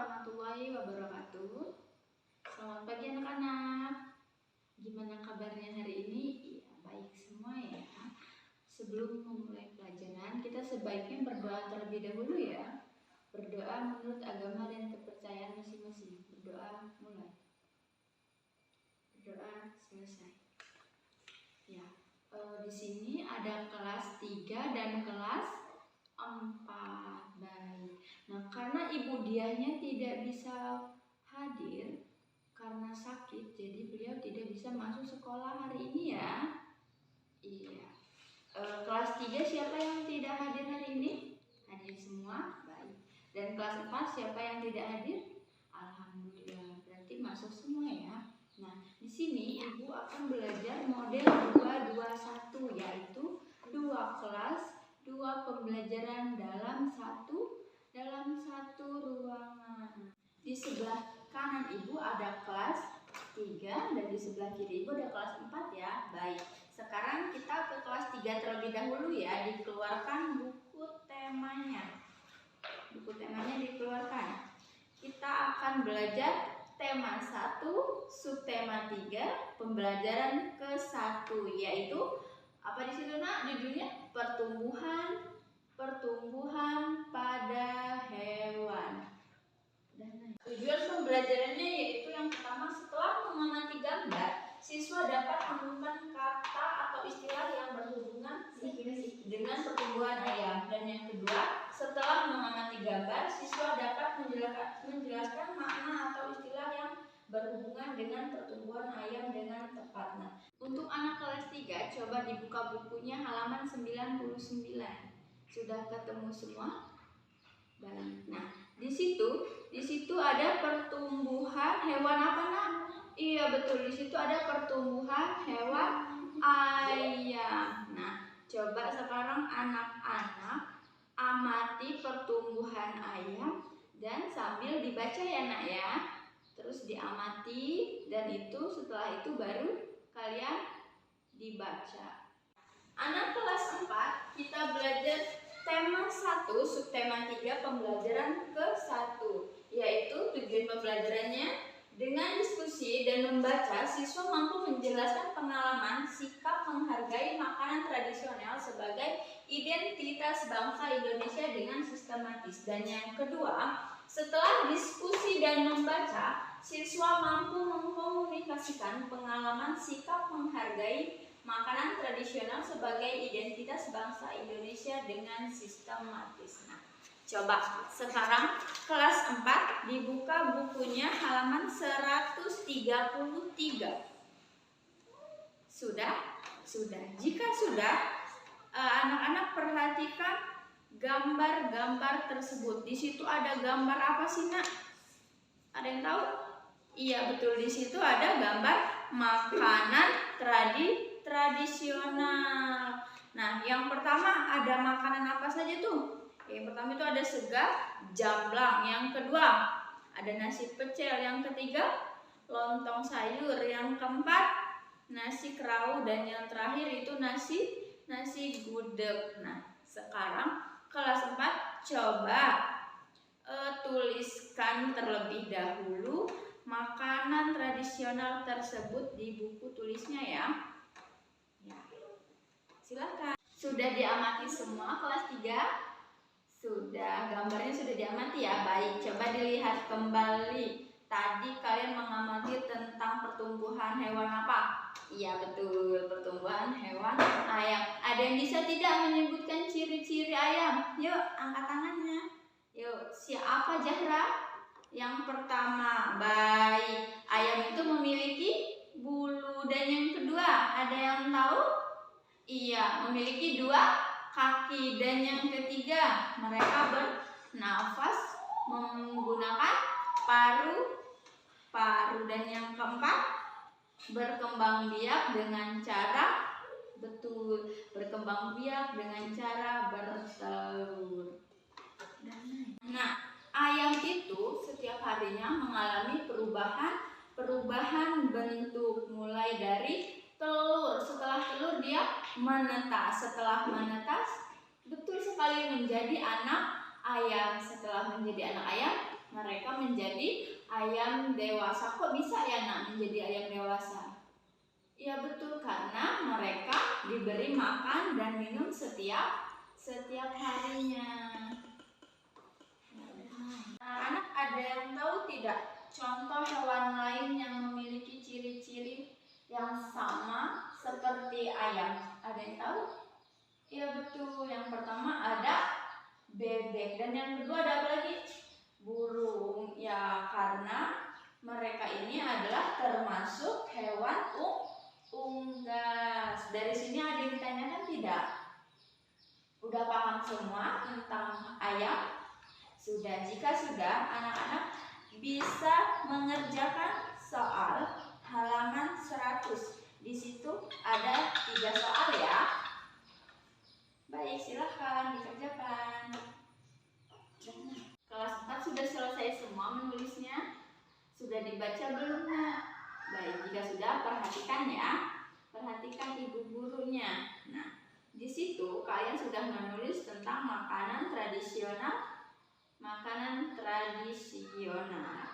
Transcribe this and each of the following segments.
warahmatullahi wabarakatuh. Selamat pagi anak-anak. Gimana kabarnya hari ini? Ya, baik semua ya. Sebelum memulai pelajaran, kita sebaiknya berdoa terlebih dahulu ya. Berdoa menurut agama dan kepercayaan masing-masing. Berdoa mulai. Berdoa selesai. Ya, di sini ada kelas 3 dan kelas 4. Baik. Nah, karena ibu diahnya tidak bisa hadir karena sakit, jadi beliau tidak bisa masuk sekolah hari ini ya. Iya. Kelas 3 siapa yang tidak hadir hari ini? Hadir semua? Baik. Dan kelas 4 siapa yang tidak hadir? Alhamdulillah. Berarti masuk semua ya. Nah, di sini ibu akan belajar model 221, yaitu 2 kelas, 2 pembelajaran dalam satu ruangan. Di sebelah kanan ibu ada kelas 3 dan di sebelah kiri ibu ada kelas 4 ya. Baik. Sekarang kita ke kelas 3 terlebih dahulu ya. Dikeluarkan buku temanya. Buku temanya dikeluarkan. Kita akan belajar tema 1, subtema 3, pembelajaran ke-1, yaitu apa di situ nak judulnya? Pertumbuhan pada hewan. Tujuan pembelajarannya yaitu yang pertama, setelah mengamati gambar, siswa dapat menemukan kata atau istilah yang berhubungan dengan pertumbuhan ayam. Dan yang kedua, setelah mengamati gambar, siswa dapat menjelaskan makna atau istilah yang berhubungan dengan pertumbuhan ayam dengan tepat. Nah, untuk anak kelas 3, coba dibuka bukunya halaman 99. Sudah ketemu semua? Baik. Nah, di situ ada pertumbuhan hewan apa nak? Iya betul, di situ ada pertumbuhan hewan ayam. Nah, coba sekarang anak-anak amati pertumbuhan ayam dan sambil dibaca ya nak ya. Terus diamati dan setelah itu baru kalian dibaca. Anak kelas 4 kita belajar tema 1, subtema 3, pembelajaran ke-1, yaitu tujuan pembelajarannya dengan diskusi dan membaca, siswa mampu menjelaskan pengalaman, sikap menghargai makanan tradisional sebagai identitas bangsa Indonesia dengan sistematis. Dan yang kedua, setelah diskusi dan membaca, siswa mampu mengkomunikasikan pengalaman, sikap menghargai makanan tradisional sebagai identitas bangsa Indonesia dengan sistematis. Nah, coba sekarang kelas 4 dibuka bukunya halaman 133. Sudah? Sudah. Jika sudah, anak-anak perhatikan gambar-gambar tersebut. Di situ ada gambar apa sih nak? Ada yang tahu? Iya betul, di situ ada gambar makanan tradisional. Nah, yang pertama ada makanan apa saja tuh? Yang pertama itu ada sega jamblang. Yang kedua ada nasi pecel. Yang ketiga lontong sayur. Yang keempat nasi kerau. Dan yang terakhir itu nasi gudeg. Nah, sekarang kelas 4 coba tuliskan terlebih dahulu makanan tradisional tersebut di buku tulisnya ya. Silakan. Sudah diamati semua kelas 3? Sudah, gambarnya sudah diamati ya. Baik, coba dilihat kembali. Tadi kalian mengamati tentang pertumbuhan hewan apa? Iya betul, pertumbuhan hewan ayam. Ada yang bisa tidak menyebutkan ciri-ciri ayam? Yuk, angkat tangannya. Yuk, siapa Zahra? Yang pertama, baik. Ayam itu memiliki bulu. Dan yang kedua, ada yang tahu? Iya, memiliki 2 kaki. Dan yang ketiga, mereka bernafas menggunakan paru-paru. Dan yang keempat, berkembang biak dengan cara bertelur. Nah, ayam itu setiap harinya mengalami perubahan bentuk, mulai dari telur. Setelah telur dia menetas. Setelah menetas betul sekali menjadi anak ayam. Setelah menjadi anak ayam mereka menjadi ayam dewasa. Kok bisa ya nak menjadi ayam dewasa? Ya betul, karena mereka diberi makan dan minum setiap harinya. Nah, anak ada yang tahu tidak contoh hewan lain yang memiliki ciri-ciri yang sama seperti ayam? Ada yang tahu? Iya betul, yang pertama ada bebek dan yang kedua ada apa lagi? Burung. Ya, karena mereka ini adalah termasuk hewan unggas. Dari sini ada yang ditanyakan tidak? Udah paham semua tentang ayam? Sudah. Jika sudah, anak-anak bisa mengerjakan soal halaman 100. Di situ ada 3 soal ya. Baik, silahkan dikerjakan. Kelas 4 sudah selesai semua menulisnya? Sudah dibaca belum nak? Baik, jika sudah perhatikan ya. Perhatikan ibu gurunya. Nah, di situ kalian sudah menulis tentang makanan tradisional.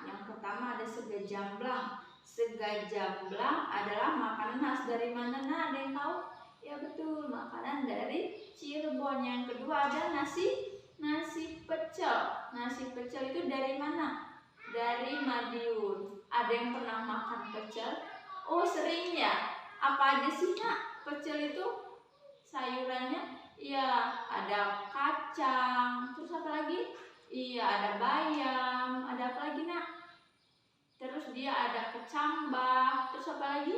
Yang pertama ada sega jamblang. Sega jamblang adalah makanan khas dari mana nak? Ada yang tahu? Ya betul, makanan dari Cirebon. Yang kedua ada nasi pecel. Nasi pecel itu dari mana? Dari Madiun. Ada yang pernah makan pecel? Oh sering ya. Apa aja sih nak pecel itu? Sayurannya? Iya, ada kacang. Terus apa lagi? Iya, ada bayam. Ada apa lagi nak? Terus dia ada kecambah. Terus apa lagi?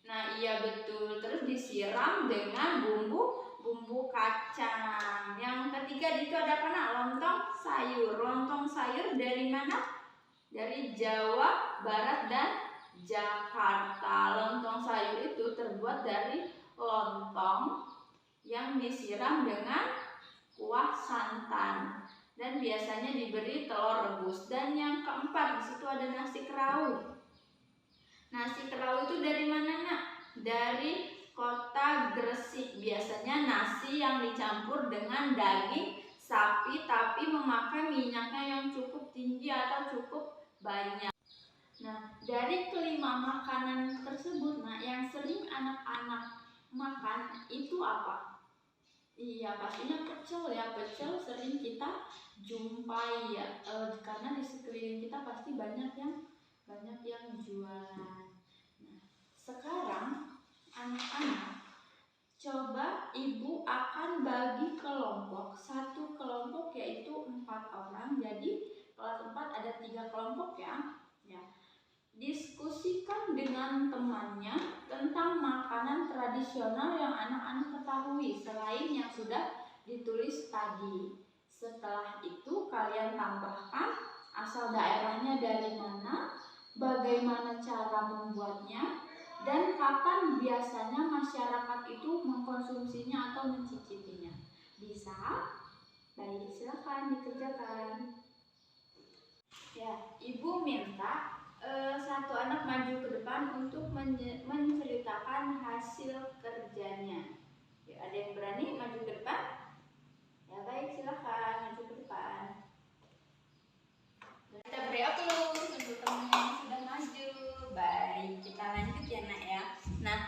Nah iya betul. Terus disiram dengan bumbu kacang. Yang ketiga itu ada apa nak? Lontong sayur. Lontong sayur dari mana? Dari Jawa Barat dan Jakarta. Lontong sayur itu terbuat dari lontong yang disiram dengan kuah santan dan biasanya diberi telur rebus. Dan yang keempat di situ ada nasi kerau. Nasi kerau itu dari mana nak? Dari kota Gresik. Biasanya nasi yang dicampur dengan daging sapi tapi memakai minyaknya yang cukup tinggi atau cukup banyak. Nah, dari kelima makanan tersebut, nah yang sering anak-anak makan itu apa? Iya, pastinya pecel ya. Pecel sering kita jumpai ya, karena di sekeliling kita pasti banyak yang jualan. Nah, sekarang anak-anak, coba ibu akan bagi kelompok. Satu kelompok yaitu 4 orang. Jadi kelas 4 ada 3 kelompok ya. Diskusikan dengan temannya tentang makanan tradisional yang anak-anak ketahui selain yang sudah ditulis tadi. Setelah itu kalian tambahkan asal daerahnya dari mana, bagaimana cara membuatnya, dan kapan biasanya masyarakat itu mengkonsumsinya atau mencicipinya. Bisa? Baik, silakan dikerjakan. Ya, ibu minta satu anak maju ke depan untuk menceritakan hasil kerjanya. Ya, ada yang berani maju ke depan? Ya baik, silakan maju ke depan. Kita beri aplaus untuk teman yang sudah maju. Baik, kita lanjut ya nak ya. Nah,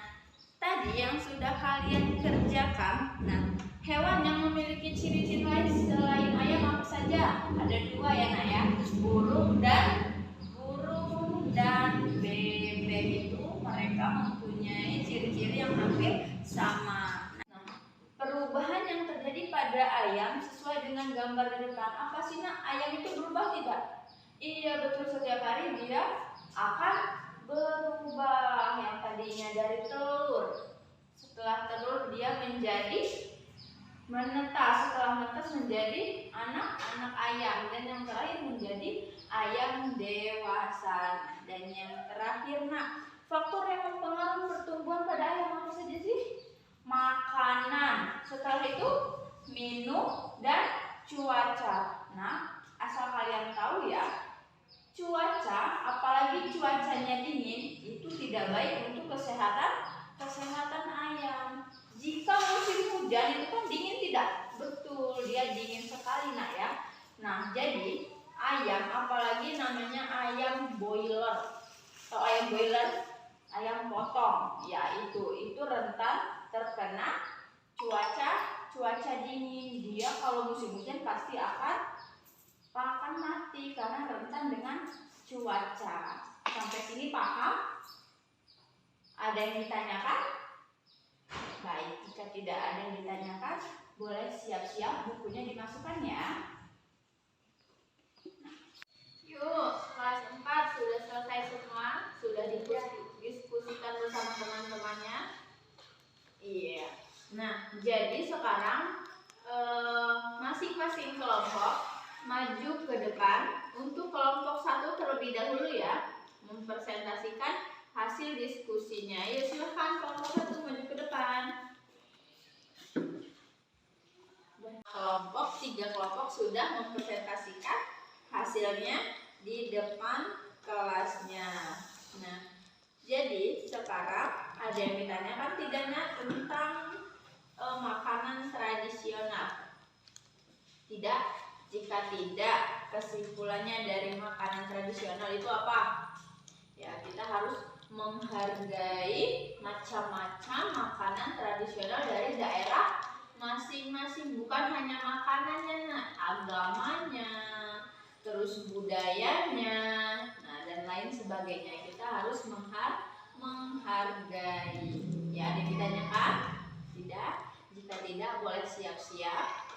tadi yang sudah kalian kerjakan, nah hewan yang memiliki ciri-ciri lain selain ayam apa saja? Ada 2 ya nak ya, burung dan bebek. Itu mereka mempunyai ciri-ciri yang hampir sama. Nah, perubahan yang terjadi pada ayam sesuai dengan gambar di depan. Apa sih nak? Ayam itu berubah tidak? Iya betul, setiap hari dia akan berubah. Yang tadinya dari telur, setelah telur dia menjadi menetas, setelah menetas menjadi anak-anak ayam, dan yang terakhir menjadi ayam dewasa. Dan yang terakhir nak, faktor yang mempengaruhi pertumbuhan pada ayam apa saja sih? Makanan, setelah itu minum dan cuaca. Nah, asal kalian tahu ya, cuaca, apalagi cuacanya dingin, itu tidak baik untuk kesehatan ayam. Jika musim hujan itu kan dingin tidak? Betul, dia dingin sekali nak ya. Nah, jadi ayam namanya ayam boiler. Atau ayam boiler, ayam potong, ya itu rentan terkena cuaca dingin. Dia kalau musim hujan pasti akan mati karena rentan dengan cuaca. Sampai sini paham? Ada yang ditanyakan? Baik, jika tidak ada yang ditanyakan, boleh siap-siap bukunya dimasukkan ya. Yuk, kelas 4 sudah selesai semua, sudah diskusikan bersama teman-temannya. Iya. Nah, jadi sekarang masing-masing kelompok maju ke depan. Untuk kelompok 1 terlebih dahulu ya, mempresentasikan hasil diskusinya. Ayo silahkan kelompok 1 maju ke depan. Tiga kelompok sudah mempresentasikan hasilnya di depan kelasnya. Nah, jadi sekarang ada yang ditanyakan tidaknya tentang makanan tradisional. Tidak? Jika tidak, kesimpulannya dari makanan tradisional itu apa? Ya, kita harus menghargai macam-macam makanan tradisional dari daerah masing-masing. Bukan hanya makanannya, agamanya, terus budayanya, dan lain sebagainya. Kita harus menghargai. Ya, ada yang ditanyakan? Tidak? Jika tidak, boleh siap-siap.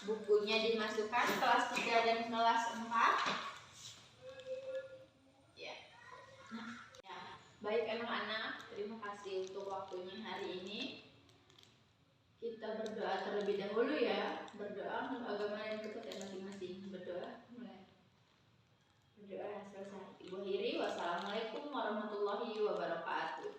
Bukunya dimasukkan kelas 3 dan kelas 4. Ya. Baik anak-anak, terima kasih untuk waktunya hari ini. Kita berdoa terlebih dahulu ya. Berdoa menurut agama dan kepercayaan masing-masing. Berdoa mulai. Berdoa selesai. Ibu akhiri, wassalamualaikum warahmatullahi wabarakatuh.